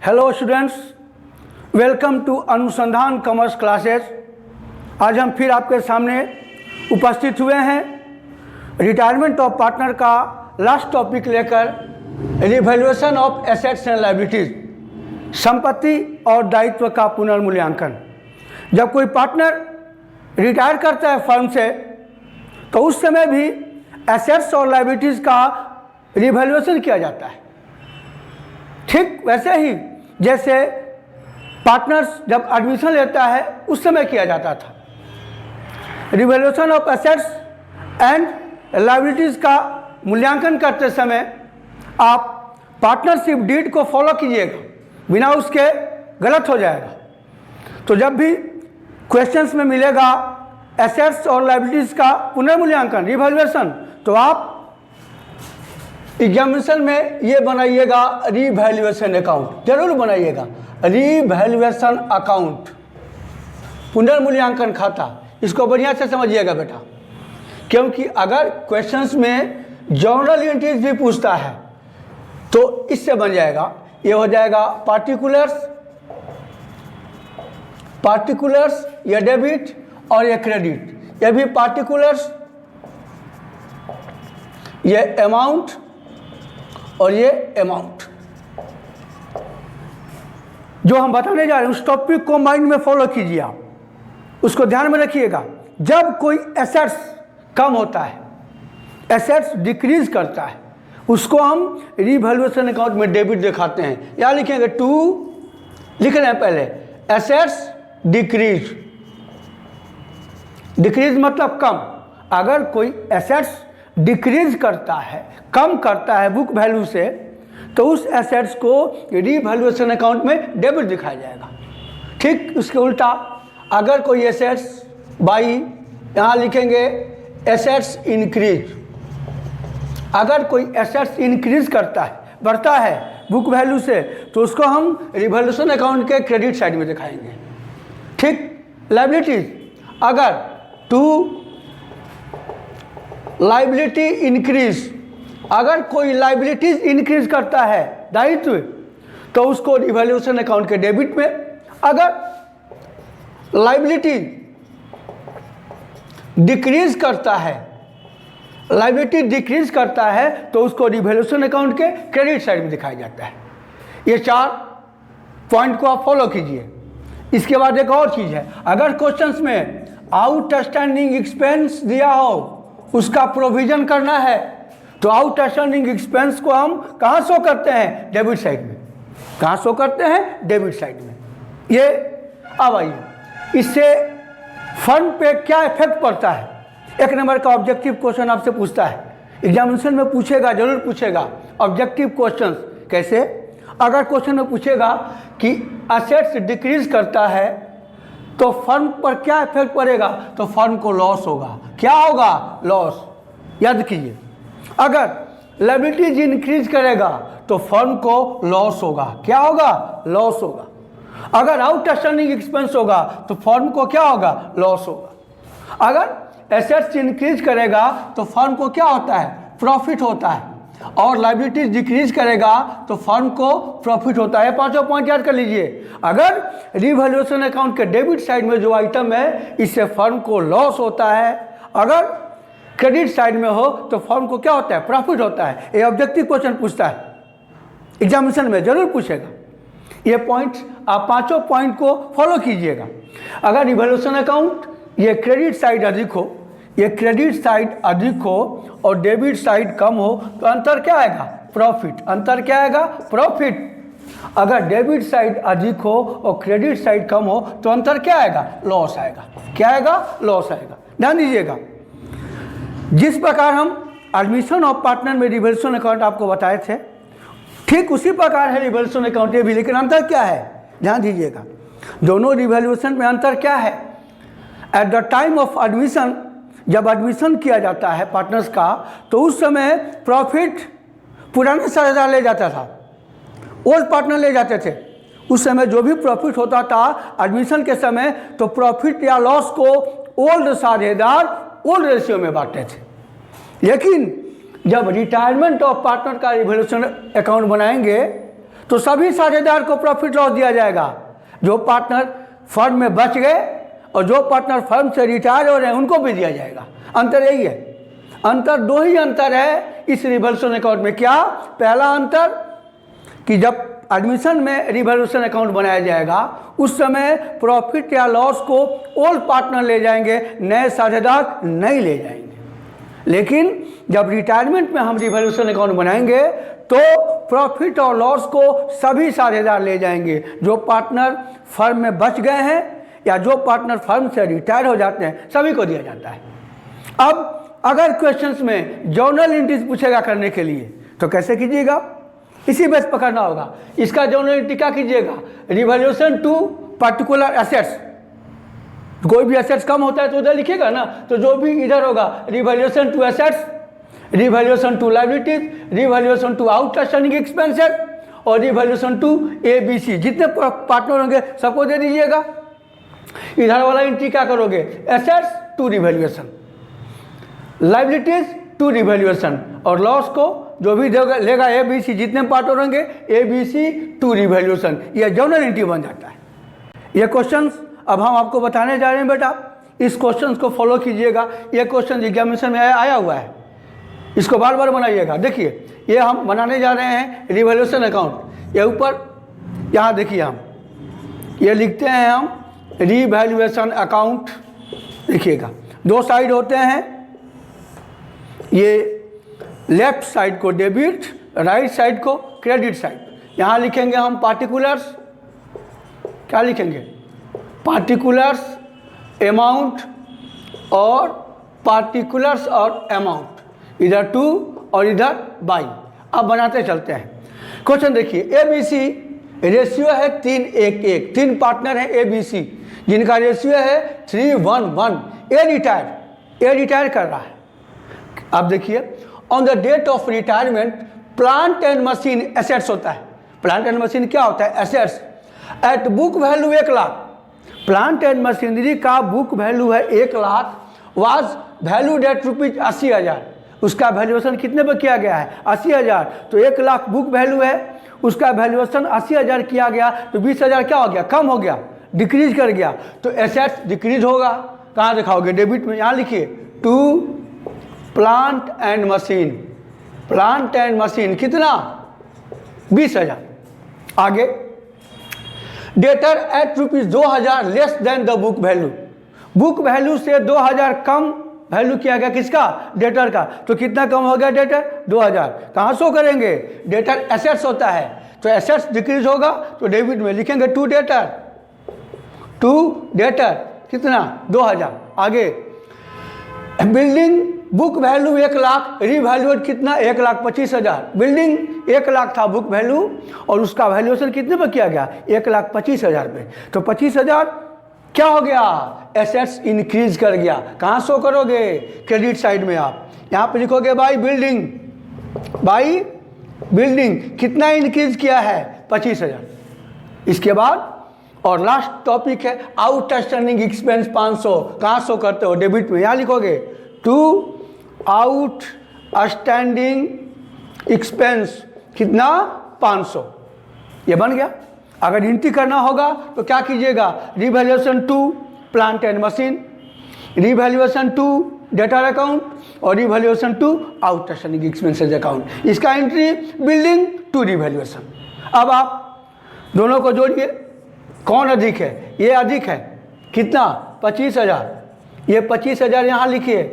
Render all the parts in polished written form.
Hello students, welcome to अनुसंधान commerce classes. आज हम फिर आपके सामने उपस्थित हुए हैं रिटायरमेंट ऑफ पार्टनर का लास्ट टॉपिक लेकर, revaluation of assets and liabilities, संपत्ति और दायित्व का पुनर्मूल्यांकन। जब कोई पार्टनर रिटायर करता है फर्म से तो उस समय भी एसेट्स और लायबिलिटीज़ का रिवैल्यूएशन किया जाता है। ठीक वैसे ही जैसे पार्टनर्स जब एडमिशन लेता है उस समय किया जाता था। Revaluation of assets and liabilities का मूल्यांकन करते समय आप पार्टनरशिप डीड को फॉलो कीजिएगा, बिना उसके गलत हो जाएगा। तो जब भी क्वेश्चंस में मिलेगा एसेट्स और लायबिलिटीज़ का पुनर्मूल्यांकन, रिवैल्यूएशन, तो आप एग्जामिनेशन में ये बनाइएगा रिवैल्यूएशन अकाउंट, जरूर बनाइएगा रिवैल्यूएशन अकाउंट, पुनर्मूल्यांकन खाता। इसको बढ़िया से समझिएगा बेटा, क्योंकि अगर क्वेश्चंस में जर्नल एंट्रीज भी पूछता है तो इससे बन जाएगा। ये हो जाएगा पार्टिकुलर्स, ये डेबिट और ये क्रेडिट। ये भी पार्टिकुलर्स, ये अमाउंट और ये अमाउंट। जो हम बताने जा रहे हैं उस टॉपिक को माइंड में फॉलो कीजिए, आप उसको ध्यान में रखिएगा। जब कोई एसेट्स कम होता है, एसेट्स डिक्रीज करता है, उसको हम रिवैल्यूएशन अकाउंट में डेबिट दिखाते हैं। या लिखेंगे टू, लिख रहे हैं पहले एसेट्स डिक्रीज। डिक्रीज मतलब कम। अगर कोई एसेट्स डिक्रीज करता है, कम करता है बुक वैल्यू से, तो उस एसेट्स को रिवैल्यूएशन अकाउंट में डेबिट दिखाया जाएगा। ठीक उसके उल्टा, अगर कोई एसेट्स बाई, यहाँ लिखेंगे एसेट्स इंक्रीज। अगर कोई एसेट्स इंक्रीज करता है, बढ़ता है बुक वैल्यू से, तो उसको हम रिवैल्यूएशन अकाउंट के क्रेडिट साइड में दिखाएंगे। ठीक लायबिलिटीज, अगर टू लायबिलिटी इंक्रीज, अगर कोई लायबिलिटीज इंक्रीज करता है दायित्व, तो उसको रिवैल्यूएशन अकाउंट के डेबिट में। अगर लायबिलिटी डिक्रीज करता है, लायबिलिटी डिक्रीज करता है, तो उसको रिवैल्यूएशन अकाउंट के क्रेडिट साइड में दिखाया जाता है। ये 4 पॉइंट को आप फॉलो कीजिए। इसके बाद एक और चीज़ है, अगर क्वेश्चंस में आउटस्टैंडिंग एक्सपेंस दिया हो, उसका प्रोविजन करना है, तो आउटस्टैंडिंग एक्सपेंस को हम कहाँ शो करते हैं? डेबिट साइड में। कहाँ शो करते हैं? डेबिट साइड में। ये अब आइए, इससे फंड पे क्या इफेक्ट पड़ता है। एक नंबर का ऑब्जेक्टिव क्वेश्चन आपसे पूछता है, एग्जामिनेशन में पूछेगा, जरूर पूछेगा ऑब्जेक्टिव क्वेश्चन। कैसे? अगर क्वेश्चन में पूछेगा कि एसेट्स डिक्रीज करता है तो फर्म पर क्या इफेक्ट पड़ेगा, तो फर्म को लॉस होगा। क्या होगा? लॉस। याद कीजिए, अगर लायबिलिटीज इंक्रीज करेगा तो फर्म को लॉस होगा। क्या होगा? लॉस होगा। अगर आउटस्टैंडिंग एक्सपेंस होगा तो फर्म को क्या होगा? लॉस होगा। अगर एसेट्स इंक्रीज करेगा तो फर्म को क्या होता है? प्रॉफिट होता है। और लायबिलिटीज डिक्रीज करेगा तो फर्म को प्रॉफिट होता है। 5 पॉइंट याद कर लीजिए। अगर रिवैल्यूएशन अकाउंट के डेबिट साइड में जो आइटम है, इससे फर्म को लॉस होता है। अगर क्रेडिट साइड में हो तो फर्म को क्या होता है? प्रॉफिट होता है। ये ऑब्जेक्टिव क्वेश्चन पूछता है, एग्जामिनेशन में जरूर पूछेगा। ये पॉइंट्स आप 5 पॉइंट को फॉलो कीजिएगा। अगर रिवैल्यूएशन अकाउंट ये क्रेडिट साइड अधिक हो, ये क्रेडिट साइड अधिक हो और डेबिट साइड कम हो, तो अंतर क्या आएगा? प्रॉफिट। अंतर क्या आएगा? प्रॉफिट। अगर डेबिट साइड अधिक हो और क्रेडिट साइड कम हो, तो अंतर क्या आएगा? लॉस आएगा। क्या आएगा? लॉस आएगा। ध्यान दीजिएगा, जिस प्रकार हम एडमिशन ऑफ पार्टनर में रिवैल्यूएशन अकाउंट आपको बताए थे, ठीक उसी प्रकार है रिवैल्यूएशन अकाउंट ये भी। लेकिन अंतर क्या है? ध्यान दीजिएगा, दोनों रिवैल्यूएशन में अंतर क्या है? At the time of admission, जब एडमिशन किया जाता है पार्टनर्स का, तो उस समय प्रॉफिट पुराने साझेदार ले जाता था, ओल्ड पार्टनर ले जाते थे। उस समय जो भी प्रॉफिट होता था एडमिशन के समय, तो प्रॉफिट या लॉस को ओल्ड साझेदार ओल्ड रेशियो में बांटते थे। लेकिन जब रिटायरमेंट ऑफ पार्टनर का रिवैल्यूएशन अकाउंट बनाएंगे तो सभी साझेदार को प्रॉफिट लॉस दिया जाएगा। जो पार्टनर फर्म में बच गए और जो पार्टनर फर्म से रिटायर हो रहे हैं उनको भी दिया जाएगा। अंतर यही है, अंतर दो ही अंतर है इस रिवॉल्यूशन अकाउंट में। क्या? पहला अंतर कि जब एडमिशन में रिवॉल्यूशन अकाउंट बनाया जाएगा उस समय प्रॉफिट या लॉस को ओल्ड पार्टनर ले जाएंगे, नए साझेदार नहीं ले जाएंगे। लेकिन जब रिटायरमेंट में हम रिवॉल्यूशन अकाउंट बनाएंगे तो प्रॉफिट और लॉस को सभी साझेदार ले जाएंगे। जो पार्टनर फर्म में बच गए हैं या जो पार्टनर फर्म से रिटायर हो जाते हैं सभी को दिया जाता है। अब अगर क्वेश्चंस में जर्नल एंट्रीज पूछेगा करने के लिए तो कैसे कीजिएगा? इसी बेस पकड़ना होगा। इसका जर्नल एंट्री क्या कीजिएगा? Revaluation to particular assets. कोई भी एसेट्स कम होता है तो उधर लिखिएगा ना, तो जो भी इधर होगा revaluation to assets, revaluation to liabilities, revaluation to outstanding expenses और रिवॉल्यूशन टू ABC। जितने पार्टनर होंगे सबको दे दीजिएगा। इधर वाला एंट्री क्या करोगे? Assets to revaluation, liabilities to revaluation और लॉस को जो भी लेगा ABC, जितने पार्टनर होंगे ABC टू रिवॉल्यूशन। यह जर्नल एंट्री बन जाता है। ये क्वेश्चंस अब हम आपको बताने जा रहे हैं बेटा, इस क्वेश्चंस को फॉलो कीजिएगा। ये क्वेश्चन एग्जामिनेशन में आया हुआ है, इसको बार बार बनाइएगा। देखिए ये हम बनाने जा रहे हैं रिवॉल्यूशन अकाउंट। ये ऊपर यहाँ देखिए हम ये लिखते हैं हम रिवैल्यूएशन अकाउंट। देखिएगा दो साइड होते हैं, ये लेफ्ट साइड को डेबिट, राइट साइड को क्रेडिट साइड। यहाँ लिखेंगे हम पार्टिकुलर्स, क्या लिखेंगे? पार्टिकुलर्स अमाउंट और पार्टिकुलर्स और अमाउंट, इधर टू और इधर बाई। अब बनाते चलते हैं। क्वेश्चन देखिए, ABC रेशियो है 3:1:1। 3 पार्टनर हैं ABC जिनका रेशियो है 3:1:1। ए रिटायर कर रहा है। अब देखिए on the date of retirement plant and machine assets होता है। प्लांट एंड मशीन क्या होता है? Assets. At book value 1 lakh. Plant and machinery का बुक वैल्यू है 1 लाख। Was value eight ₹80,000। उसका वैल्यूएशन कितने पर किया गया है? 80,000। तो 1 लाख बुक वैल्यू है, उसका वैल्यूएशन 80,000 किया गया तो 20,000 क्या हो गया? कम हो गया, डिक्रीज कर गया। तो एसेट्स डिक्रीज होगा। कहाँ दिखाओगे? डेबिट में। यहाँ लिखिए to plant and machine. Plant and machine कितना? 20,000। आगे debtor at ₹2,000 less than the book value. Book value से 2,000 कम वैल्यू किया गया किसका? डेटर का। तो कितना कम हो गया डेटर? 2,000। कहाँ शो करेंगे? डेटर एसेट्स होता है तो एसेट्स डिक्रीज होगा तो डेबिट में लिखेंगे टू डेटर कितना? 2,000। आगे बिल्डिंग बुक वैल्यू 1 लाख, रिवैल्यूएट कितना? 1,25,000। बिल्डिंग 1 लाख था बुक वैल्यू और उसका वैल्यूएशन कितने पर किया गया? 1,25,000 पे। तो 25,000 क्या हो गया? एसेट्स इंक्रीज कर गया। कहाँ शो करोगे? क्रेडिट साइड में। आप यहाँ पे लिखोगे बाई बिल्डिंग कितना इंक्रीज किया है? 25,000। इसके बाद और लास्ट टॉपिक है आउटस्टैंडिंग एक्सपेंस 500। कहाँ शो करते हो? डेबिट में। यहाँ लिखोगे टू आउटस्टैंडिंग एक्सपेंस कितना? 500। ये बन गया। अगर एंट्री करना होगा तो क्या कीजिएगा? Revaluation to plant and machine, revaluation to debtor account और revaluation to outstanding expenses account. इसका एंट्री बिल्डिंग टू रिवैल्यूएशन। अब आप दोनों को जोड़िए, कौन अधिक है? ये अधिक है। कितना? 25,000। ये 25,000 यहाँ लिखिए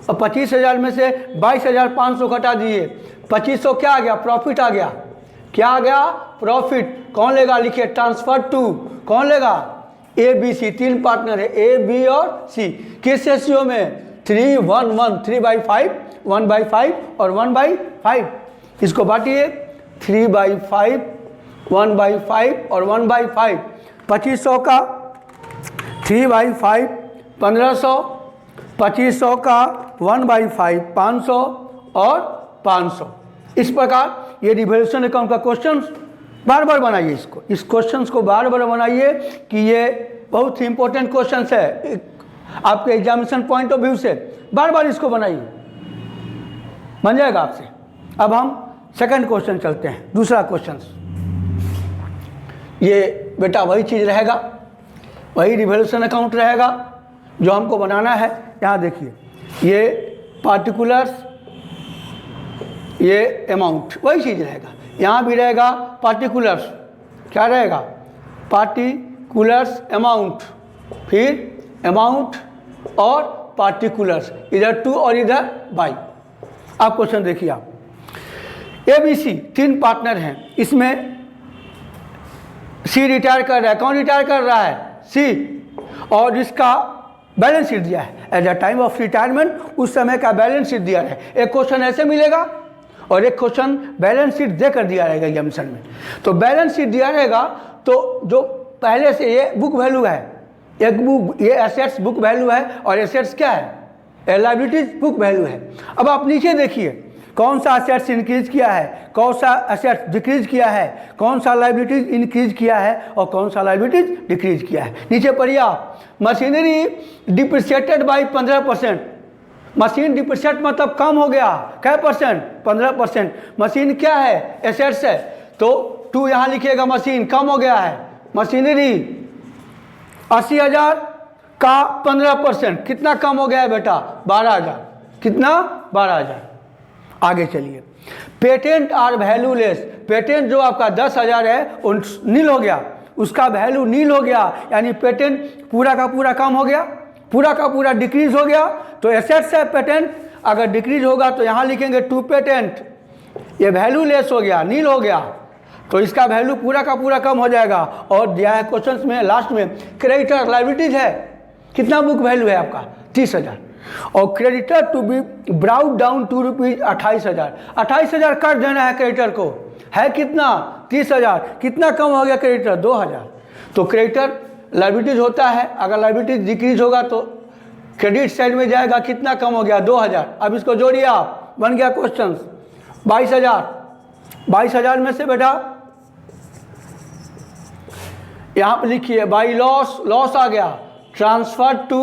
और 25,000 में से 22,500 घटा दीजिए। 2500 क्या आ गया? प्रॉफिट आ गया। क्या आ गया? प्रॉफिट। कौन लेगा? लिखिए ट्रांसफर टू। कौन लेगा? ABC। 3 पार्टनर है A, B और C। किस रेशियो में? 3:1:1। 3/5, 1/5 और 1/5। इसको बांटिए 3/5, 1/5 और 1/5। 2500 का 3/5 1500, 2500 का 1/5 500 और 500। इस प्रकार ये रिवॉल्यूशन अकाउंट का क्वेश्चन बार बार बनाइए। इस क्वेश्चंस को बार बार बनाइए कि ये बहुत ही इंपॉर्टेंट क्वेश्चंस है आपके एग्जामिनेशन पॉइंट ऑफ व्यू से। बार बार इसको बनाइए, बन जाएगा आपसे। अब हम सेकंड क्वेश्चन चलते हैं। दूसरा क्वेश्चन ये बेटा वही चीज़ रहेगा, वही रिवॉल्यूशन अकाउंट रहेगा जो हमको बनाना है। यहाँ देखिए, ये पार्टिकुलर्स, ये अमाउंट, वही चीज़ रहेगा। यहाँ भी रहेगा पार्टिकुलर्स, क्या रहेगा, पार्टिकुलर्स अमाउंट, फिर अमाउंट और पार्टिकुलर्स, इधर टू और इधर बाई। अब क्वेश्चन देखिए आप, ABC 3 पार्टनर हैं, इसमें सी रिटायर कर रहा है। कौन रिटायर कर रहा है, सी, और इसका बैलेंस शीट दिया है at the time of retirement, उस समय का बैलेंस शीट दिया है। एक क्वेश्चन ऐसे मिलेगा और एक क्वेश्चन बैलेंस शीट देकर दिया रहेगा एग्जामिनेशन में। तो बैलेंस शीट दिया रहेगा तो जो पहले से ये बुक वैल्यू है, एक बुक, ये एसेट्स बुक वैल्यू है और एसेट्स क्या है, लायबिलिटीज बुक वैल्यू है। अब आप नीचे देखिए कौन सा एसेट्स इंक्रीज किया है, कौन सा एसेट्स डिक्रीज किया है, कौन सा लायबिलिटीज इंक्रीज किया है और कौन सा लायबिलिटीज डिक्रीज किया है। नीचे पढ़िए आप, machinery depreciated by 15%। Machine depreciate मतलब कम हो गया, क्या परसेंट, 15%। मशीन क्या है, एसेट्स है, तो 2 यहाँ लिखिएगा, मशीन कम हो गया है। मशीनरी 80,000 का 15%, कितना कम हो गया है बेटा, 12,000, कितना, 12,000। आगे चलिए, पेटेंट आर वैल्यूलेस, पेटेंट जो आपका 10,000 है वो नील हो गया, उसका वैल्यू नील हो गया, यानी पेटेंट पूरा का पूरा कम हो गया, पूरा का पूरा डिक्रीज हो गया। तो एसेट्स है पेटेंट, अगर डिक्रीज होगा तो यहाँ लिखेंगे टू पेटेंट, ये वैल्यू लेस हो गया, नील हो गया, तो इसका वैल्यू पूरा का पूरा कम हो जाएगा। और दिया है क्वेश्चन में लास्ट में, क्रेडिटर लायबिलिटीज है, कितना बुक वैल्यू है आपका, 30,000, और creditor to be brought down to rupees 28,000, 28,000 कर देना है क्रेडिटर को, है कितना, 30,000, कितना कम हो गया क्रेडिटर, 2,000। तो क्रेडिटर लायबिलिटीज होता है, अगर लायबिलिटीज डिक्रीज होगा तो क्रेडिट साइड में जाएगा, कितना कम हो गया, 2,000। अब इसको जोड़िए आप, बन गया क्वेश्चन 22,000। 22,000 में से बेटा यहाँ पर लिखिए बाई लॉस, लॉस आ गया, ट्रांसफर टू,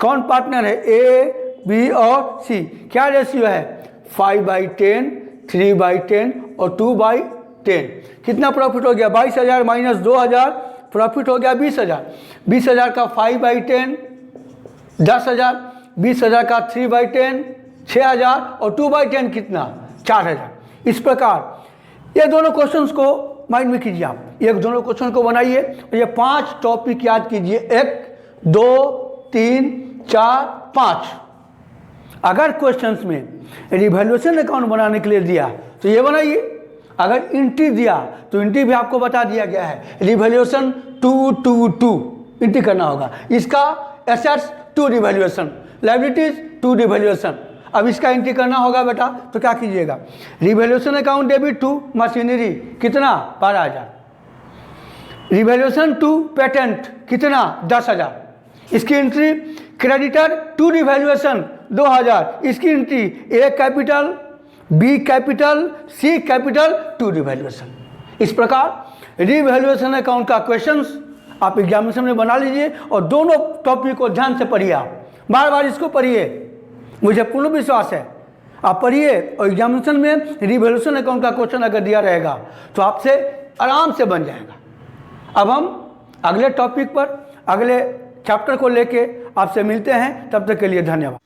कौन पार्टनर है, A, B और C, क्या रेशियो है, 5/10, 3/10 और 2/10। कितना प्रॉफिट हो गया, 22,000 माइनस 2,000, प्रॉफिट हो गया 20,000। 20,000 का 5/10 10,000, 20,000 का 3/10 6,000 और 2/10 कितना, 4,000। इस प्रकार ये दोनों क्वेश्चंस को माइंड में कीजिए आप, ये दोनों क्वेश्चन को बनाइए और ये 5 टॉपिक याद कीजिए, 1 2 3 4 5। अगर क्वेश्चंस में रिवैल्यूएशन अकाउंट बनाने के लिए दिया तो ये बनाइए, अगर एंट्री दिया तो एंट्री भी आपको बता दिया गया है, रिवैल्यूएशन 222 एंट्री करना होगा। इसका assets to revaluation, liabilities to revaluation. अब इसका एंट्री करना होगा बेटा, तो क्या कीजिएगा, revaluation account debit to machinery, कितना, 12,000। रिवैल्यूएशन टू पेटेंट, कितना, 10,000। इसकी एंट्री क्रेडिटर टू रिवैल्यूएशन 2,000, इसकी entry A capital, B capital, C capital to revaluation. इस प्रकार रिवैल्यूएशन अकाउंट का क्वेश्चंस आप एग्जामिनेशन में बना लीजिए और दोनों टॉपिक को ध्यान से पढ़िए, आप बार बार इसको पढ़िए, मुझे पूर्ण विश्वास है आप पढ़िए और एग्जामिनेशन में रिवैल्यूएशन अकाउंट का क्वेश्चन अगर दिया रहेगा तो आपसे आराम से बन जाएगा। अब हम अगले टॉपिक पर, अगले चैप्टर को लेके आपसे मिलते हैं, तब तक के लिए धन्यवाद।